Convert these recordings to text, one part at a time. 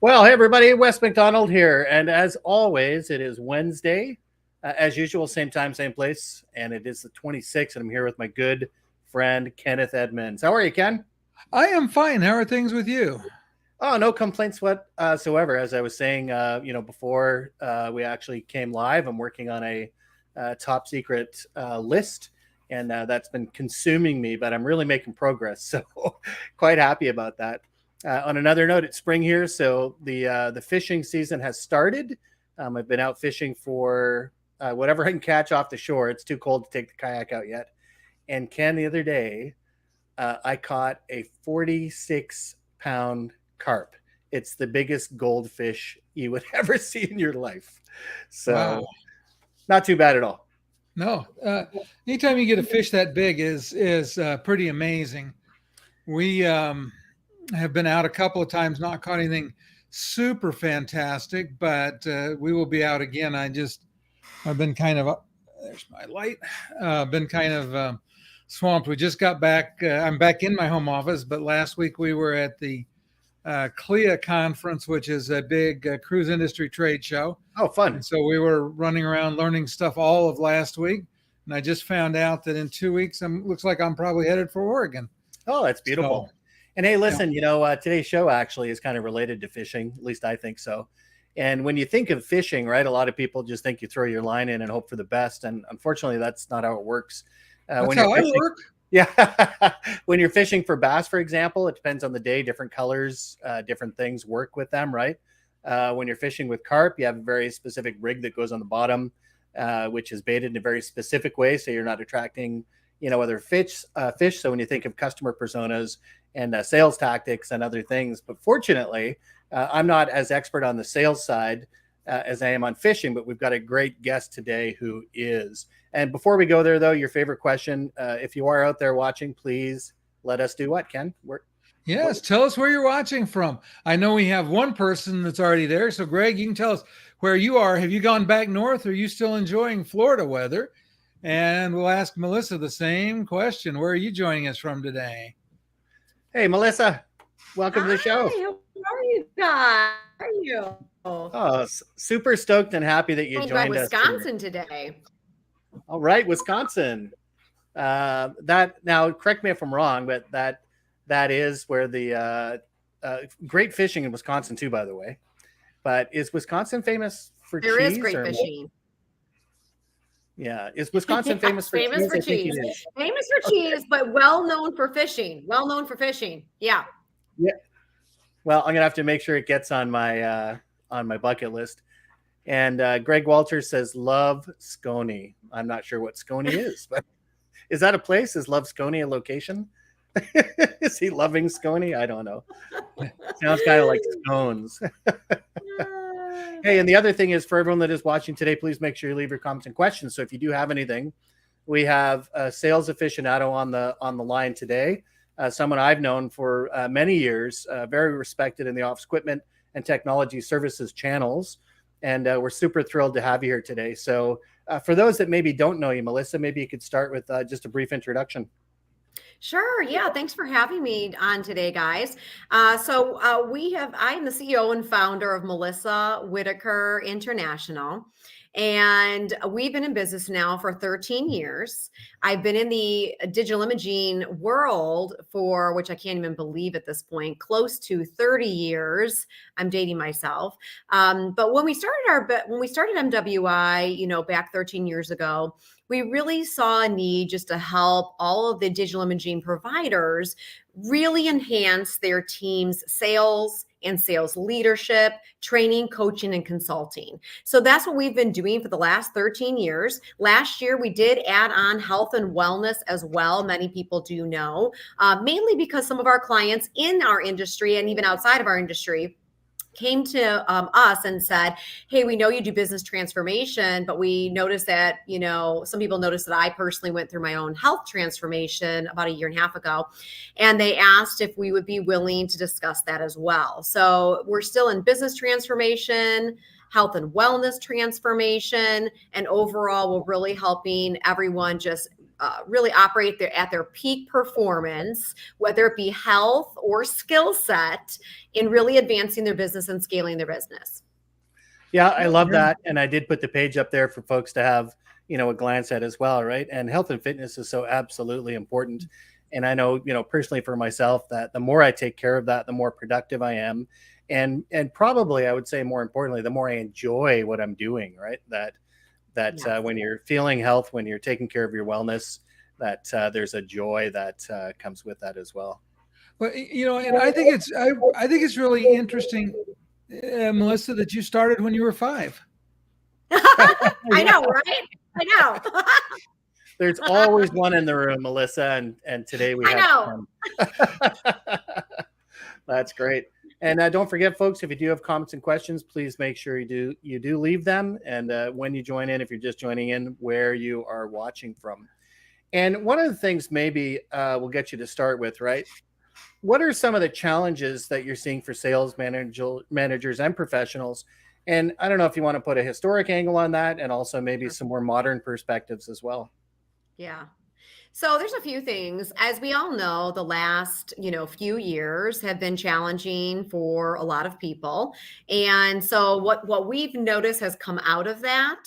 Well, hey everybody, Wes McDonald here, and as always, it is Wednesday, as usual, same time, same place, and it is the 26th, and I'm here with my good friend Kenneth Edmonds. How are you, Ken? I am fine. How are things with you? Oh, no complaints whatsoever. As I was saying, before we actually came live, I'm working on a top secret list, and that's been consuming me, but I'm really making progress, so quite happy about that. On another note, it's spring here, so the fishing season has started. I've been out fishing for whatever I can catch off the shore. It's too cold to take the kayak out yet. And Ken, the other day, I caught a 46-pound carp. It's the biggest goldfish you would ever see in your life. Wow. So not too bad at all. No, anytime you get a fish that big is pretty amazing. We have been out a couple of times, not caught anything super fantastic, but we will be out again. I've been kind of there's my light. Been kind of swamped. We just got back. I'm back in my home office, but last week we were at the CLIA conference, which is a big cruise industry trade show. Oh, fun. And so we were running around learning stuff all of last week. And I just found out that in 2 weeks, looks like I'm probably headed for Oregon. Oh, that's beautiful. So, and hey, listen, today's show actually is kind of related to fishing. At least I think so. And when you think of fishing, right, a lot of people just think you throw your line in and hope for the best. And unfortunately, that's not how it works. That's how I work. Yeah. When you're fishing for bass, for example, it depends on the day, different colors, different things work with them, right? When you're fishing with carp, you have a very specific rig that goes on the bottom, which is baited in a very specific way. So you're not attracting, other fish. So when you think of customer personas and sales tactics and other things, but fortunately, I'm not as expert on the sales side as I am on fishing, but we've got a great guest today who is. And before we go there, though, your favorite question, if you are out there watching, please let us do what, Ken? Yes, tell us where you're watching from. I know we have one person that's already there. So, Greg, you can tell us where you are. Have you gone back north? Or are you still enjoying Florida weather? And we'll ask Melissa the same question. Where are you joining us from today? Hey, Melissa, welcome to the show. How are you guys? How are you? Oh, super stoked and happy that you joined us. Wisconsin today. All right, Wisconsin. That now, correct me if I'm wrong, but that is where the great fishing in Wisconsin too, by the way. But is Wisconsin famous for cheese? There is great fishing. Yeah, is Wisconsin famous for famous cheese? For cheese. Famous for cheese, but well known for fishing. Well known for fishing. Yeah. Yeah. Well, I'm gonna have to make sure it gets on my bucket list. And Greg Walters says, love Scone. I'm not sure what Scone is, but is that a place? Is Love Scone a location? Is he loving Scone? I don't know. Sounds kind of like scones. Hey, and the other thing is for everyone that is watching today, please make sure you leave your comments and questions. So if you do have anything, we have a sales aficionado on the line today, someone I've known for many years, very respected in the office equipment and technology services channels. And we're super thrilled to have you here today. So for those that maybe don't know you, Melissa, maybe you could start with just a brief introduction. Sure. Yeah. Thanks for having me on today, guys. I am the CEO and founder of Melissa Whitaker International. And we've been in business now for 13 years. I've been in the digital imaging world for, which I can't even believe at this point, close to 30 years. I'm dating myself. But when we started MWI, back 13 years ago, we really saw a need just to help all of the digital imaging providers really enhance their team's sales and sales leadership, training, coaching, and consulting. So that's what we've been doing for the last 13 years. Last year, we did add on health and wellness as well. Many people do know, mainly because some of our clients in our industry and even outside of our industry came to us and said, hey, we know you do business transformation, but we noticed that, some people noticed that I personally went through my own health transformation about a year and a half ago. And they asked if we would be willing to discuss that as well. So we're still in business transformation, health and wellness transformation, and overall, we're really helping everyone just really operate at their peak performance, whether it be health or skill set, in really advancing their business and scaling their business. Yeah, I love that. And I did put the page up there for folks to have, a glance at as well, right? And health and fitness is so absolutely important. And I know, personally for myself, that the more I take care of that, the more productive I am. And probably I would say more importantly, the more I enjoy what I'm doing, right? That when you're feeling health, when you're taking care of your wellness, that there's a joy that comes with that as well. Well, and I think it's really interesting, Melissa, that you started when you were 5. I know, right? I know. There's always one in the room, Melissa, and today we have 10. That's great. And don't forget, folks, if you do have comments and questions, please make sure you do leave them. And when you join in, if you're just joining in, where you are watching from. And one of the things maybe we'll get you to start with, right? What are some of the challenges that you're seeing for sales managers and professionals? And I don't know if you want to put a historic angle on that, and also maybe some more modern perspectives as well. Yeah. So there's a few things. As we all know, the last, few years have been challenging for a lot of people. And so what we've noticed has come out of that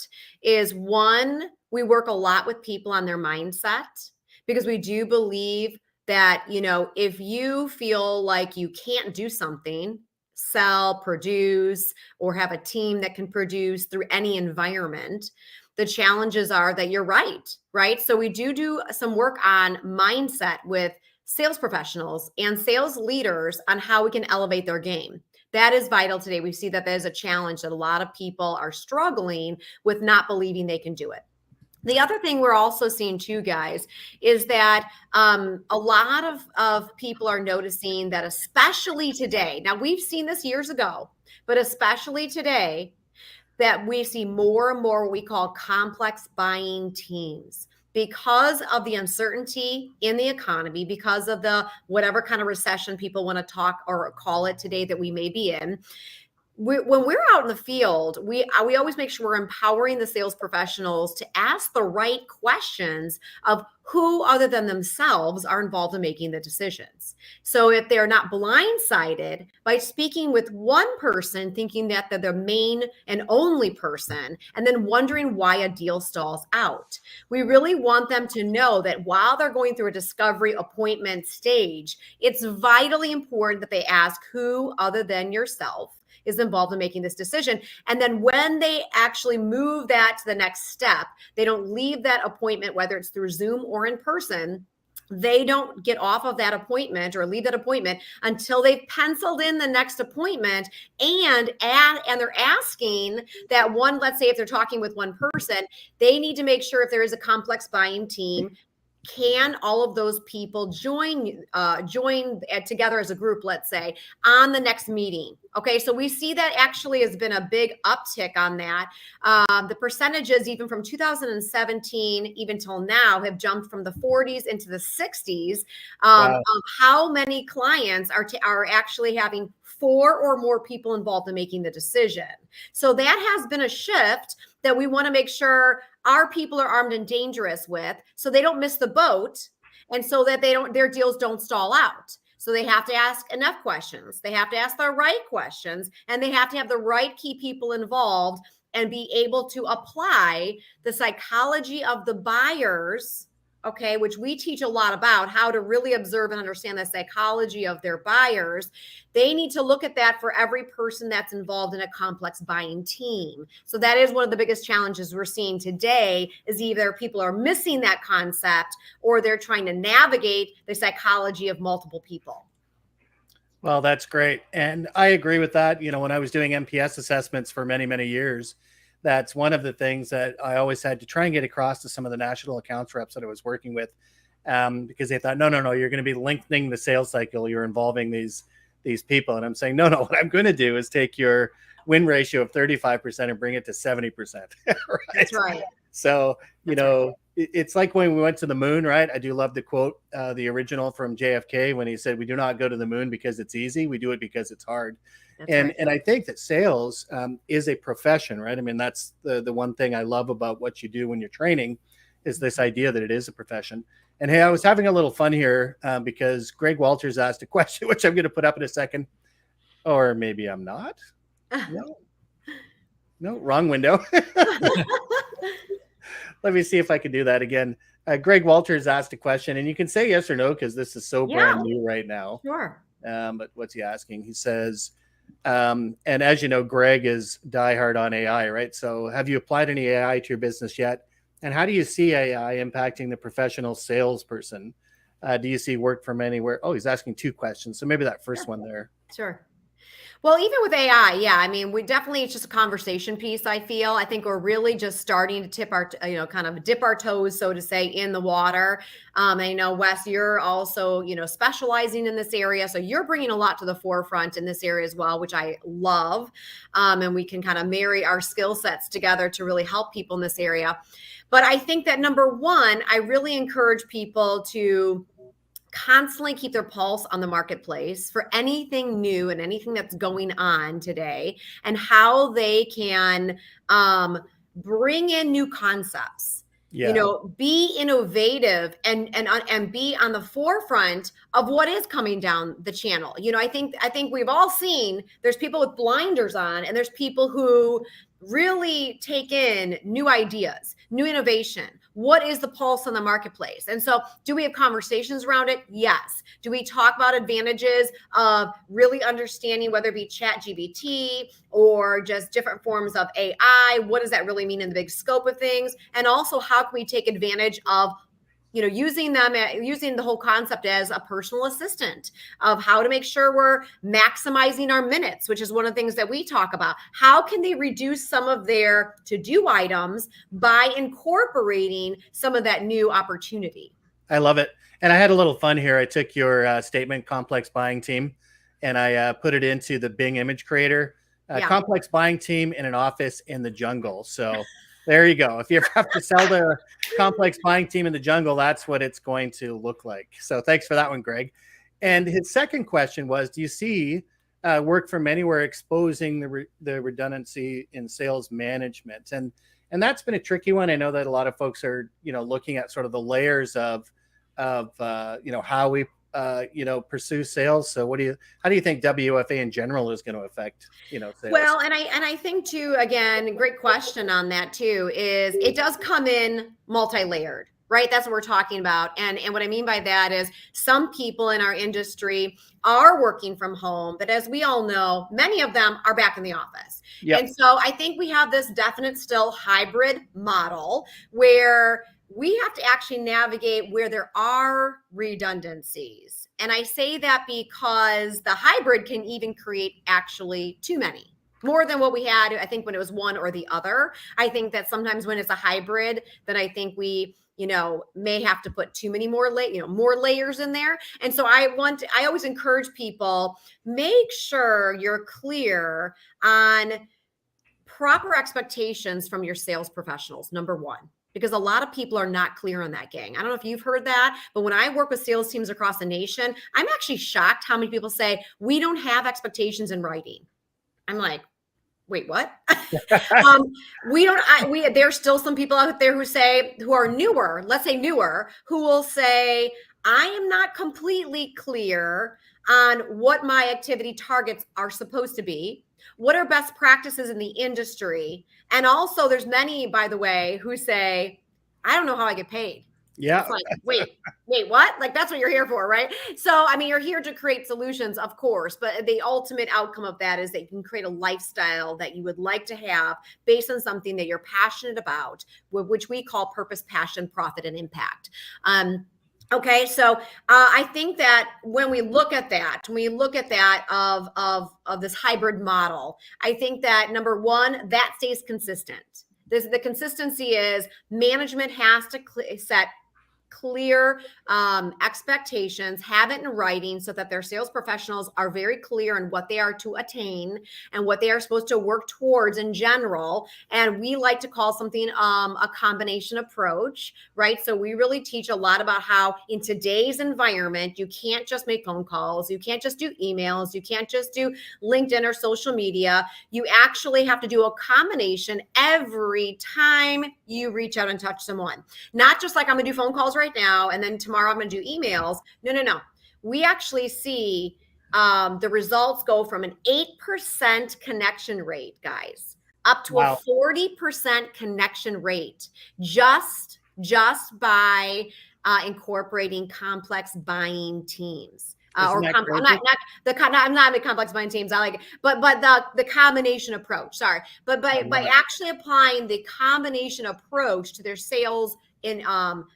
is, one, we work a lot with people on their mindset, because we do believe that, if you feel like you can't do something, sell, produce, or have a team that can produce through any environment, the challenges are that you're right? So we do some work on mindset with sales professionals and sales leaders on how we can elevate their game. That is vital today. We see that there's a challenge that a lot of people are struggling with, not believing they can do it. The other thing we're also seeing too, guys, is that a lot of people are noticing that, especially today, now we've seen this years ago, but especially today, that we see more and more what we call complex buying teams, because of the uncertainty in the economy, because of the whatever kind of recession people want to talk or call it today that we may be in. When we're out in the field, we always make sure we're empowering the sales professionals to ask the right questions of who other than themselves are involved in making the decisions. So if they're not blindsided by speaking with one person, thinking that they're the main and only person, and then wondering why a deal stalls out. We really want them to know that while they're going through a discovery appointment stage, it's vitally important that they ask who other than yourself is involved in making this decision. And then when they actually move that to the next step, they don't leave that appointment, whether it's through Zoom or in person. They don't get off of that appointment or leave that appointment until they've penciled in the next appointment, and they're asking that one, let's say if they're talking with one person, they need to make sure if there is a complex buying team, can all of those people join together as a group, let's say, on the next meeting? Okay, so we see that actually has been a big uptick on that. The percentages, even from 2017 even till now, have jumped from the 40s into the 60s Wow. of how many clients are actually having 4 or more people involved in making the decision. So that has been a shift that we want to make sure our people are armed and dangerous with, so they don't miss the boat, and so that their deals don't stall out. So they have to ask enough questions. They have to ask the right questions, and they have to have the right key people involved and be able to apply the psychology of the buyers, okay, which we teach a lot about, how to really observe and understand the psychology of their buyers. They need to look at that for every person that's involved in a complex buying team. So that is one of the biggest challenges we're seeing today, is either people are missing that concept or they're trying to navigate the psychology of multiple people. Well, that's great. And I agree with that. When I was doing MPS assessments for many, many years, that's one of the things that I always had to try and get across to some of the national accounts reps that I was working with, because they thought, no, you're going to be lengthening the sales cycle. You're involving these people. And I'm saying, no, what I'm going to do is take your win ratio of 35% and bring it to 70%. Right? That's right. So, it's like when we went to the moon, right? I do love the quote, the original from JFK, when he said, we do not go to the moon because it's easy. We do it because it's hard. And I think that sales is a profession, right? I mean, that's the one thing I love about what you do when you're training, is this idea that it is a profession. And hey, I was having a little fun here because Greg Walters asked a question, which I'm going to put up in a second, or maybe I'm not. No, wrong window. Let me see if I can do that again. Greg Walters asked a question, and you can say yes or no because this is so brand new right now. Sure. But what's he asking? He says, and as you know, Greg is diehard on AI, right? So have you applied any AI to your business yet? And how do you see AI impacting the professional salesperson? Do you see work from anywhere? Oh, he's asking 2 questions. So maybe that first one there. Sure. Well, even with AI, yeah, I mean, we definitely, it's just a conversation piece, I feel. I think we're really just starting to tip our, kind of dip our toes, so to say, in the water. I know, Wes, you're also, specializing in this area. So you're bringing a lot to the forefront in this area as well, which I love. And we can kind of marry our skill sets together to really help people in this area. But I think that number one, I really encourage people to constantly keep their pulse on the marketplace for anything new and anything that's going on today, and how they can bring in new concepts. Be innovative and be on the forefront of what is coming down the channel. I think we've all seen there's people with blinders on, and there's people who really take in new ideas, new innovation. What is the pulse on the marketplace? And so do we have conversations around it? Yes. Do we talk about advantages of really understanding, whether it be ChatGPT or just different forms of AI? What does that really mean in the big scope of things? And also, how can we take advantage of using the whole concept as a personal assistant, of how to make sure we're maximizing our minutes, which is one of the things that we talk about. How can they reduce some of their to-do items by incorporating some of that new opportunity? I love it. And I had a little fun here. I took your statement, complex buying team, and I put it into the Bing image creator. Complex buying team in an office in the jungle. So there you go. If you ever have to sell the complex buying team in the jungle, that's what it's going to look like. So thanks for that one, Greg. And his second question was, do you see work from anywhere exposing the redundancy in sales management? And that's been a tricky one. I know that a lot of folks are, looking at sort of the layers of how we pursue sales. So how do you think WFA in general is going to affect, sales? Well, and I think too, again, great question on that too, is it does come in multi-layered, right? That's what we're talking about. And what I mean by that is some people in our industry are working from home, but as we all know, many of them are back in the office. Yep. And so I think we have this definite still hybrid model where we have to actually navigate where there are redundancies. And I say that because the hybrid can even create actually too many, more than what we had, I think, when it was one or the other. I think that sometimes when it's a hybrid, then I think we, may have to put too many more layers in there. And so I always encourage people, make sure you're clear on proper expectations from your sales professionals, number one. Because a lot of people are not clear on that, gang. I don't know if you've heard that, but when I work with sales teams across the nation, I'm actually shocked how many people say, we don't have expectations in writing. I'm like, wait, what? There's still some people out there who are newer, let's say newer, who will say, I am not completely clear on what my activity targets are supposed to be. What are best practices in the industry? And also there's many, by the way, who say, I don't know how I get paid. Yeah. It's like, wait, what? Like, that's what you're here for, right? So, I mean, you're here to create solutions, of course, but the ultimate outcome of that is that you can create a lifestyle that you would like to have based on something that you're passionate about, which we call purpose, passion, profit, and impact. Okay, so I think that when we look at that of this hybrid model, I think that number one, that stays consistent. The consistency is management has to set clear expectations, have it in writing so that their sales professionals are very clear in what they are to attain and what they are supposed to work towards in general. And we like to call something a combination approach, right? So we really teach a lot about how in today's environment, you can't just make phone calls, you can't just do emails, you can't just do LinkedIn or social media. You actually have to do a combination every time you reach out and touch someone. Not just like I'm going to do phone calls right now and then tomorrow I'm going to do emails. No. We actually see the results go from an 8% connection rate, guys, up to Wow. a 40% connection rate just by incorporating complex buying teams. Isn't that I'm not the complex buying teams. I like it, but the combination approach. Sorry, but by actually applying the combination approach to their sales in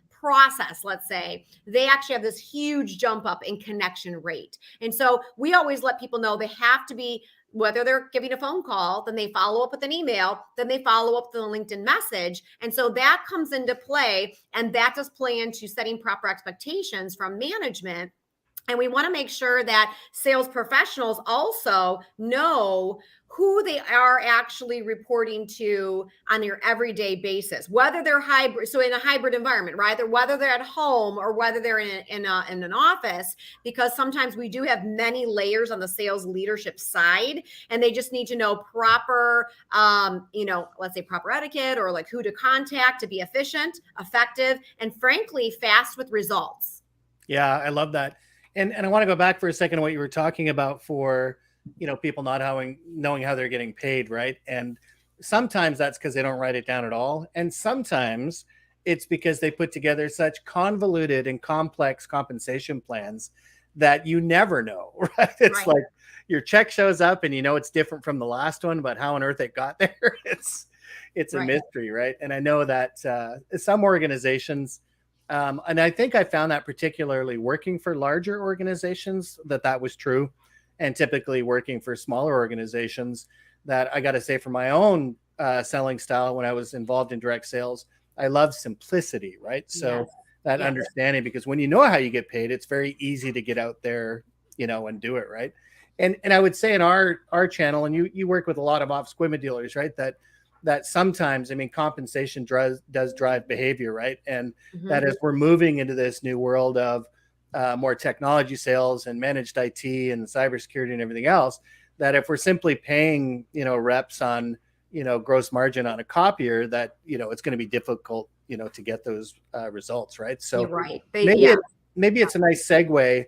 process, let's say, they actually have this huge jump up in connection rate. And so we always let people know they have to be, whether they're giving a phone call, then they follow up with an email, then they follow up with a LinkedIn message. And so that comes into play, and that does play into setting proper expectations from management. And we want to make sure that sales professionals also know who they are actually reporting to on your everyday basis, whether they're hybrid. So in a hybrid environment, right? Whether they're at home or whether they're in an office, because sometimes we do have many layers on the sales leadership side, and they just need to know proper, let's say proper etiquette, or like who to contact to be efficient, effective, and frankly, fast with results. Yeah, I love that. And I want to go back for a second to what you were talking about for, people not knowing how they're getting paid, right? And sometimes that's because they don't write it down at all. And sometimes it's because they put together such convoluted and complex compensation plans that you never know, right? It's like your check shows up and it's different from the last one, but how on earth it got there, it's a mystery, right? And I know that some organizations, and I think I found that particularly working for larger organizations, that was true. And typically working for smaller organizations, that I got to say, for my own selling style, when I was involved in direct sales, I love simplicity, right? So that understanding, because when you know how you get paid, it's very easy to get out there, and do it, right? And I would say in our channel, and you work with a lot of off equipment dealers, right? That sometimes, compensation does drive behavior, right? And that as we're moving into this new world of more technology sales and managed IT and cybersecurity and everything else, that if we're simply paying, reps on, gross margin on a copier, that, it's going to be difficult, to get those results, right? So you're right. Maybe it's a nice segue.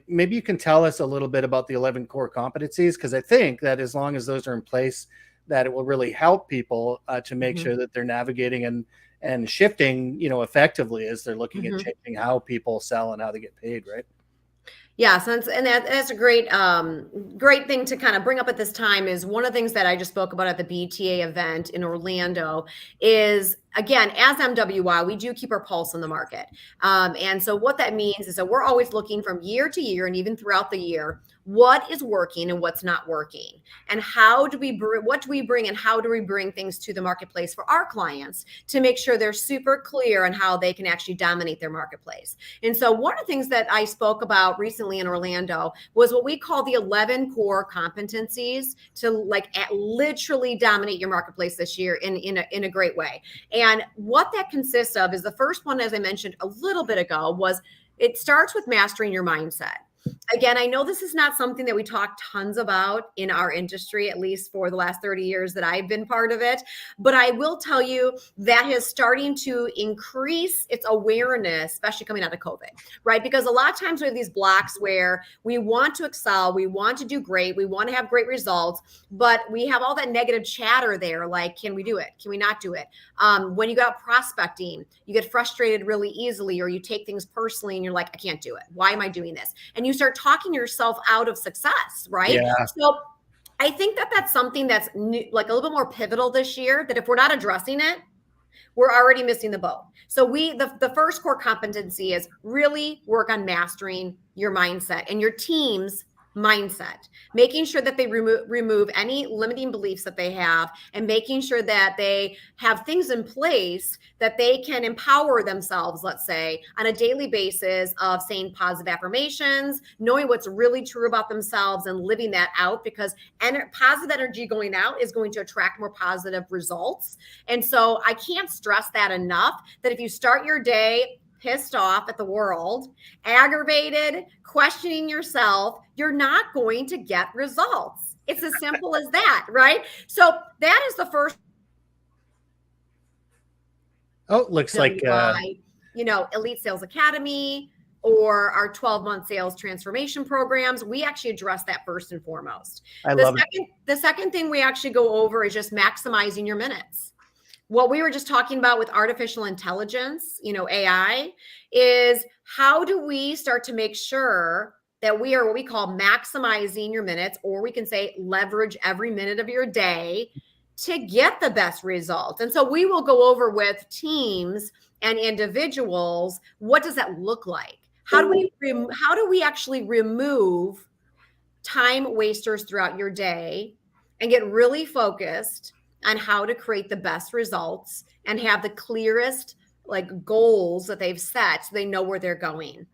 Maybe you can tell us a little bit about the 11 core competencies, because I think that as long as those are in place, that it will really help people to make sure that they're navigating and shifting, effectively as they're looking at changing how people sell and how they get paid, right? Yes, and that's a great thing to kind of bring up at this time. Is one of the things that I just spoke about at the BTA event in Orlando is, again, as MWI, we do keep our pulse on the market. And so what that means is that we're always looking from year to year and even throughout the year, what is working and what's not working, and what do we bring and how do we bring things to the marketplace for our clients to make sure they're super clear on how they can actually dominate their marketplace. And so one of the things that I spoke about recently in Orlando was what we call the 11 core competencies to literally dominate your marketplace this year in a great way. And what that consists of is, the first one, as I mentioned a little bit ago, was it starts with mastering your mindset. Again, I know this is not something that we talk tons about in our industry, at least for the last 30 years that I've been part of it. But I will tell you that is starting to increase its awareness, especially coming out of COVID, right? Because a lot of times we have these blocks where we want to excel, we want to do great, we want to have great results, but we have all that negative chatter there. Like, can we do it? Can we not do it? When you go out prospecting, you get frustrated really easily, or you take things personally and you're like, I can't do it. Why am I doing this? And you start talking yourself out of success, right? Yeah. So I think that that's something that's like a little bit more pivotal this year, that if we're not addressing it, we're already missing the boat. So the first core competency is really work on mastering your mindset, and your teams mindset, making sure that they remove any limiting beliefs that they have, and making sure that they have things in place that they can empower themselves, let's say, on a daily basis of saying positive affirmations, knowing what's really true about themselves and living that out, because positive energy going out is going to attract more positive results. And so I can't stress that enough, that if you start your day pissed off at the world, aggravated, questioning yourself, you're not going to get results. It's as simple as that, right? So that is the first. Oh, looks like Elite Sales Academy or our 12-month sales transformation programs, we actually address that first and foremost. The second thing we actually go over is just maximizing your minutes. What we were just talking about with artificial intelligence, AI, is how do we start to make sure that we are what we call maximizing your minutes, or we can say leverage every minute of your day to get the best result. And so we will go over with teams and individuals, what does that look like? How do we actually remove time wasters throughout your day and get really focused on how to create the best results and have the clearest goals that they've set, so they know where they're going.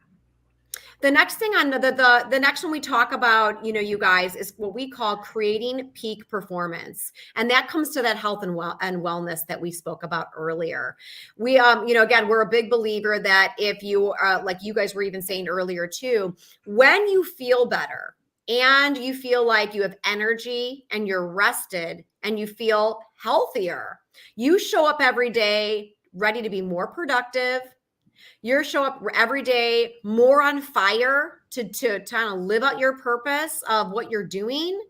The next thing on the next one we talk about, you guys, is what we call creating peak performance. And that comes to that health and wellness that we spoke about earlier. We, again, we're a big believer that if you are, like you guys were even saying earlier too, when you feel better and you feel like you have energy and you're rested and you feel healthier, you show up every day ready to be more productive. You show up every day more on fire to kind of live out your purpose of what you're doing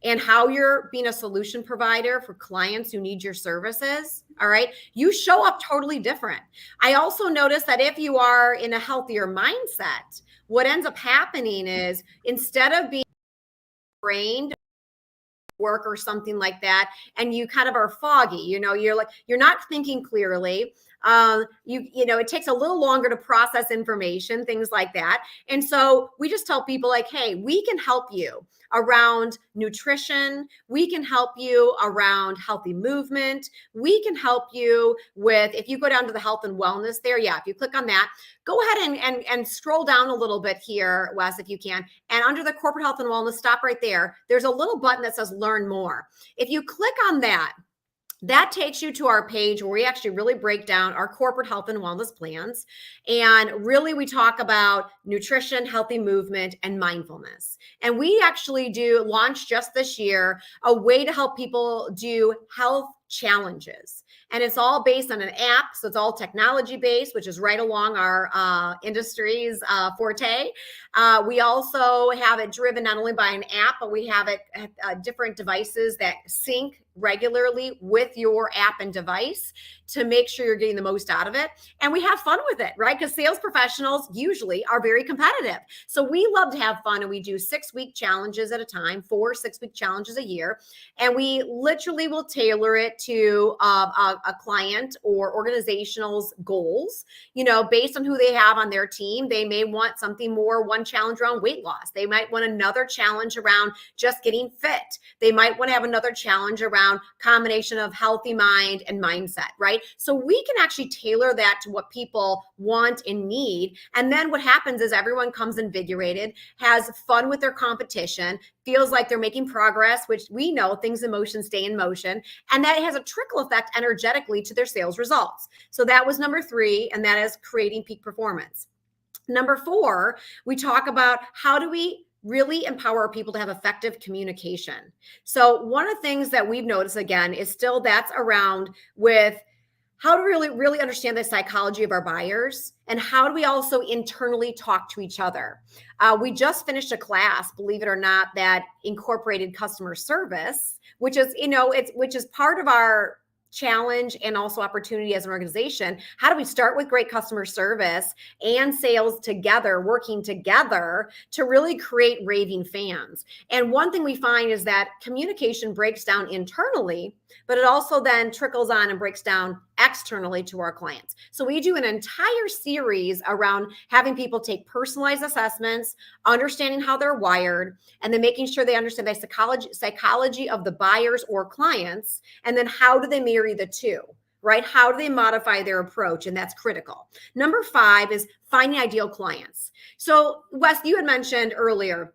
and how you're being a solution provider for clients who need your services. All right. You show up totally different. I also noticed that if you are in a healthier mindset, what ends up happening is, instead of being brained work or something like that, and you kind of are foggy, you're not thinking clearly. It takes a little longer to process information, things like that. And so we just tell people hey, we can help you around nutrition. We can help you around healthy movement. We can help you with, if you go down to the health and wellness there, if you click on that, go ahead and scroll down a little bit here, Wes, if you can. And under the corporate health and wellness, stop right there. There's a little button that says learn more. If you click on that, that takes you to our page where we actually really break down our corporate health and wellness plans. And really, we talk about nutrition, healthy movement, and mindfulness. And we actually launch just this year a way to help people do health challenges. And it's all based on an app. So it's all technology based, which is right along our industry's forte. We also have it driven not only by an app, but we have it different devices that sync regularly with your app and device to make sure you're getting the most out of it. And we have fun with it, right? Because sales professionals usually are very competitive. So we love to have fun, and we do 6-week challenges at a time, 4 6-week challenges a year. And we literally will tailor it to a client or organizational's goals, based on who they have on their team. They may want something more, one challenge around weight loss. They might want another challenge around just getting fit. They might want to have another challenge around combination of healthy mind and mindset, right? So we can actually tailor that to what people want and need. And then what happens is everyone comes invigorated, has fun with their competition, feels like they're making progress, which we know things in motion stay in motion. And that has a trickle effect energetically to their sales results. So that was number 3, and that is creating peak performance. Number 4, we talk about how do we really empower people to have effective communication. So one of the things that we've noticed, again, is still that's around with how to really understand the psychology of our buyers, and how do we also internally talk to each other. We just finished a class, believe it or not, that incorporated customer service, which is part of our challenge and also opportunity as an organization. How do we start with great customer service and sales together, working together to really create raving fans? And one thing we find is that communication breaks down internally, but it also then trickles on and breaks down externally to our clients. So we do an entire series around having people take personalized assessments, understanding how they're wired, and then making sure they understand the psychology of the buyers or clients, and then how do they marry the two, right? How do they modify their approach? And that's critical. Number 5 is finding ideal clients. So Wes, you had mentioned earlier,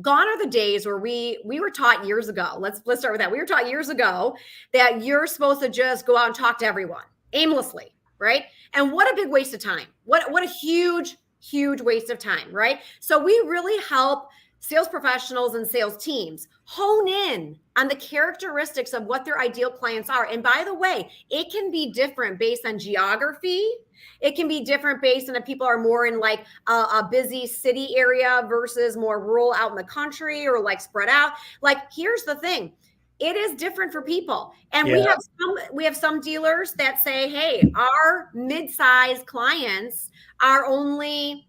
gone are the days where we were taught years ago. Let's start with that. We were taught years ago that you're supposed to just go out and talk to everyone aimlessly, right? And what a big waste of time. What a huge waste of time, right? So we really help sales professionals and sales teams hone in on the characteristics of what their ideal clients are. And by the way, it can be different based on geography. It can be different based on if people are more in like a busy city area versus more rural out in the country, or like spread out. Like, here's the thing. It is different for people. And we have some dealers that say, hey, our mid-sized clients are only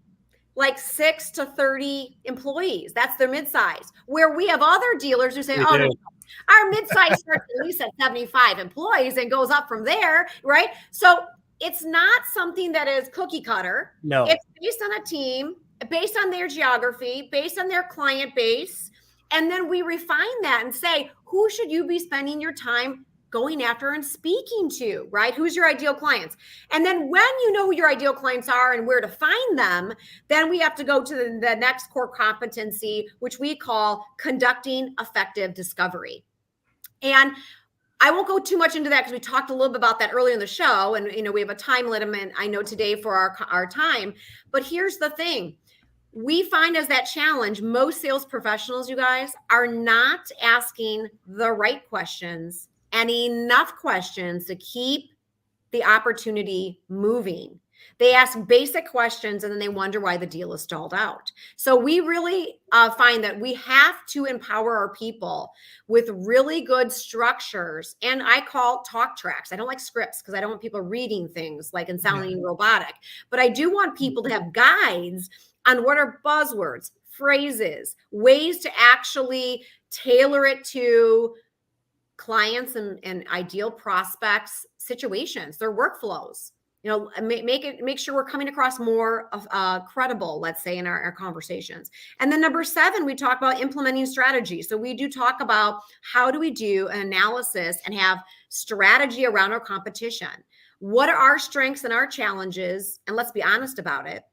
like 6 to 30 employees. That's their mid-size. Where we have other dealers who say, no, our mid-size starts at least at 75 employees and goes up from there, right? So it's not something that is cookie cutter. No. It's based on a team, based on their geography, based on their client base. And then we refine that and say, who should you be spending your time going after and speaking to, right? Who's your ideal clients? And then when you know who your ideal clients are and where to find them, then we have to go to the next core competency, which we call conducting effective discovery. And I won't go too much into that because we talked a little bit about that earlier in the show. And, we have a time limit, I know, today for our time. But here's the thing. We find as that challenge, most sales professionals, you guys, are not asking the right questions and enough questions to keep the opportunity moving. They ask basic questions and then they wonder why the deal is stalled out. So we really find that we have to empower our people with really good structures. And I call talk tracks. I don't like scripts because I don't want people reading things like and sounding robotic. But I do want people to have guides on what are buzzwords, phrases, ways to actually tailor it to clients and ideal prospects situations, their workflows. Make sure we're coming across more credible, let's say, in our conversations. And then number 7, we talk about implementing strategy. So we do talk about how do we do an analysis and have strategy around our competition. What are our strengths and our challenges? And let's be honest about it.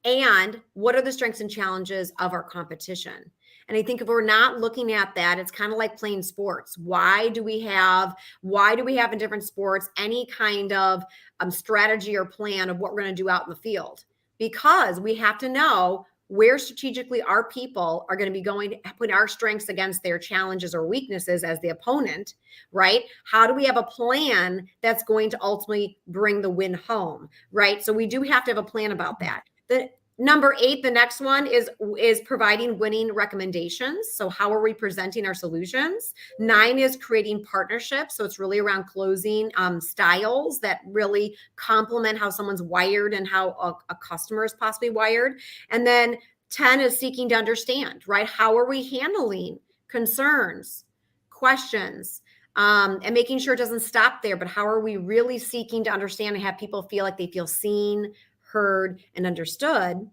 And what are the strengths and challenges of our competition? And I think if we're not looking at that, it's kind of like playing sports. Why do we have in different sports any kind of strategy or plan of what we're going to do out in the field? Because we have to know where strategically our people are going to be going to put our strengths against their challenges or weaknesses as the opponent, right? How do we have a plan that's going to ultimately bring the win home, right? So we do have to have a plan about that. The number 8, the next one is providing winning recommendations. So how are we presenting our solutions? 9 is creating partnerships. So it's really around closing styles that really complement how someone's wired and how a customer is possibly wired. And then 10 is seeking to understand, right? How are we handling concerns, questions, and making sure it doesn't stop there, but how are we really seeking to understand and have people feel like they feel seen, heard, and understood.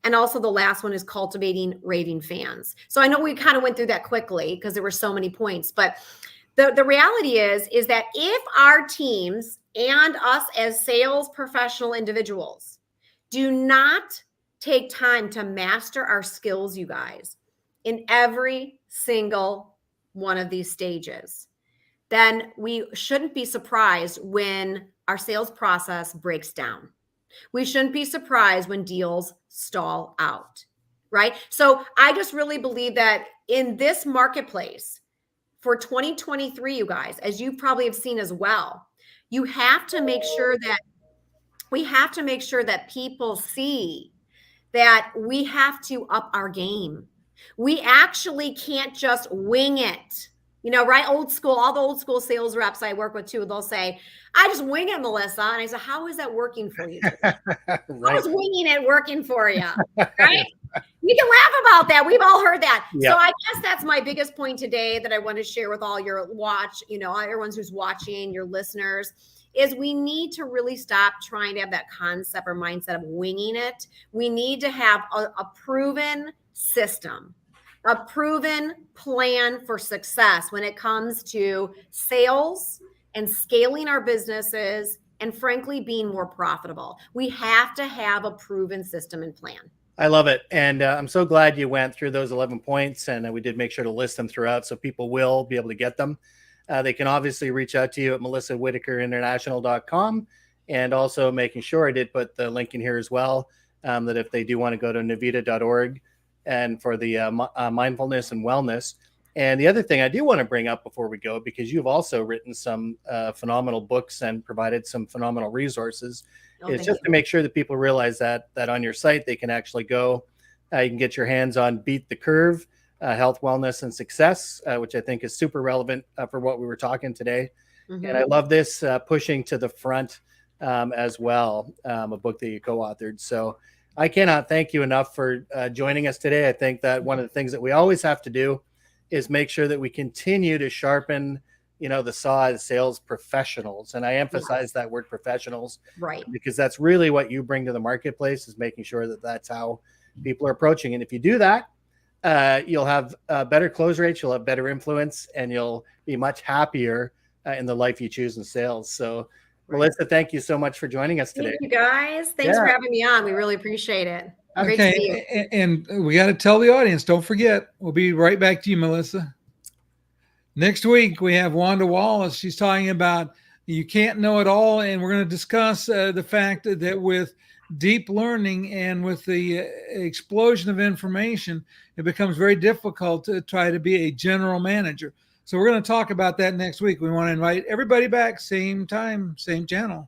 And also the last one is cultivating raving fans. So I know we kind of went through that quickly because there were so many points, but the reality is that if our teams and us as sales professional individuals do not take time to master our skills, you guys, in every single one of these stages, then we shouldn't be surprised when our sales process breaks down. We shouldn't be surprised when deals stall out, right? So I just really believe that in this marketplace for 2023, you guys, as you probably have seen as well, you have to make sure that people see that we have to up our game. We actually can't just wing it. Right? Old school, all the old school sales reps I work with too, they'll say, I just wing it, Melissa. And I say, how is that working for you? Right. How is winging it working for you? Right? We can laugh about that. We've all heard that. Yep. So I guess that's my biggest point today that I want to share with all your everyone who's watching, your listeners, is we need to really stop trying to have that concept or mindset of winging it. We need to have a proven system, a proven plan for success when it comes to sales and scaling our businesses and frankly being more profitable. We have to have a proven system and plan. I love it. And I'm so glad you went through those 11 points, and we did make sure to list them throughout so people will be able to get them. They can obviously reach out to you at melissawhitakerinternational.com, and also making sure I did put the link in here as well, that if they do want to go to navita.org and for the mindfulness and wellness. And the other thing I do want to bring up before we go, because you've also written some phenomenal books and provided some phenomenal resources, is just to make sure that people realize that on your site they can actually go. You can get your hands on Beat the Curve, Health, Wellness, and Success, which I think is super relevant for what we were talking today. Mm-hmm. And I love this Pushing to the Front as well, a book that you co-authored. So I cannot thank you enough for joining us today. I think that one of the things that we always have to do is make sure that we continue to sharpen the saw as sales professionals. And I emphasize that word professionals, right? Because that's really what you bring to the marketplace, is making sure that that's how people are approaching. And if you do that, you'll have better close rates, you'll have better influence, and you'll be much happier in the life you choose in sales. So Melissa, thank you so much for joining us today. Thank you guys. Thanks for having me on. We really appreciate it. Great to see you. And we got to tell the audience, don't forget, we'll be right back to you, Melissa. Next week, we have Wanda Wallace. She's talking about you can't know it all. And we're going to discuss the fact that with deep learning and with the explosion of information, it becomes very difficult to try to be a general manager. So we're going to talk about that next week. We want to invite everybody back, same time, same channel.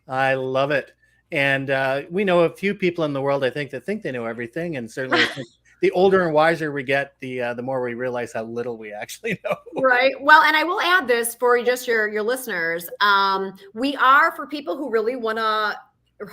I love it. And we know a few people in the world, I think, that think they know everything. And certainly the older and wiser we get, the more we realize how little we actually know. Right. Well, and I will add this for just your listeners. We are, for people who really want to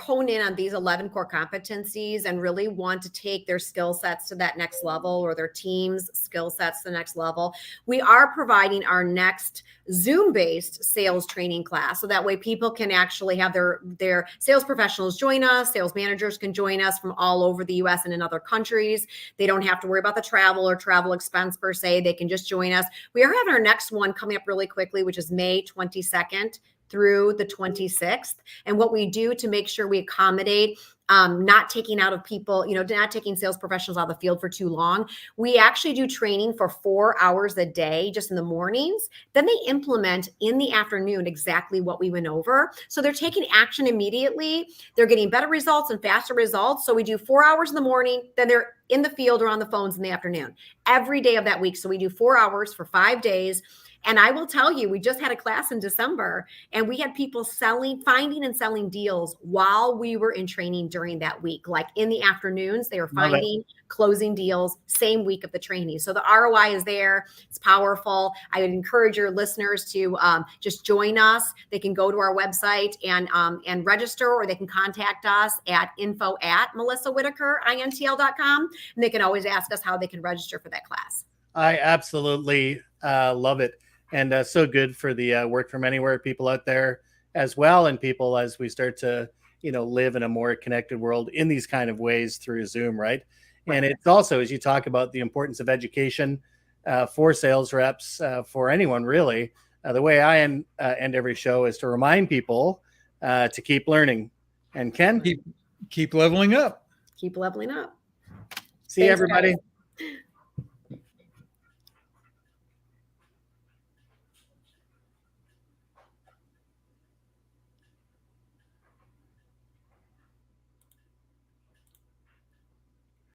hone in on these 11 core competencies and really want to take their skill sets to that next level, or their team's skill sets to the next level, we are providing our next Zoom-based sales training class. So that way people can actually have their sales professionals join us. Sales managers can join us from all over the US and in other countries. They don't have to worry about the travel or travel expense per se. They can just join us. We are having our next one coming up really quickly, which is May 22nd through the 26th. And what we do to make sure we accommodate not taking out of people, not taking sales professionals out of the field for too long. We actually do training for 4 hours a day, just in the mornings. Then they implement in the afternoon exactly what we went over. So they're taking action immediately. They're getting better results and faster results. So we do 4 hours in the morning, then they're in the field or on the phones in the afternoon, every day of that week. So we do 4 hours for 5 days. And I will tell you, we just had a class in December, and we had people finding and selling deals while we were in training during that week. Like in the afternoons, they were finding, closing deals, same week of the training. So the ROI is there. It's powerful. I would encourage your listeners to just join us. They can go to our website and register, or they can contact us at info@melissawhitakerinTL.com. And they can always ask us how they can register for that class. I absolutely love it. And so good for the work from anywhere people out there as well. And people, as we start to, live in a more connected world in these kind of ways through Zoom, right? And it's also, as you talk about the importance of education for sales reps, for anyone really, the way I end every show is to remind people to keep learning. And Ken? Keep leveling up. Keep leveling up. See you, everybody. Guys.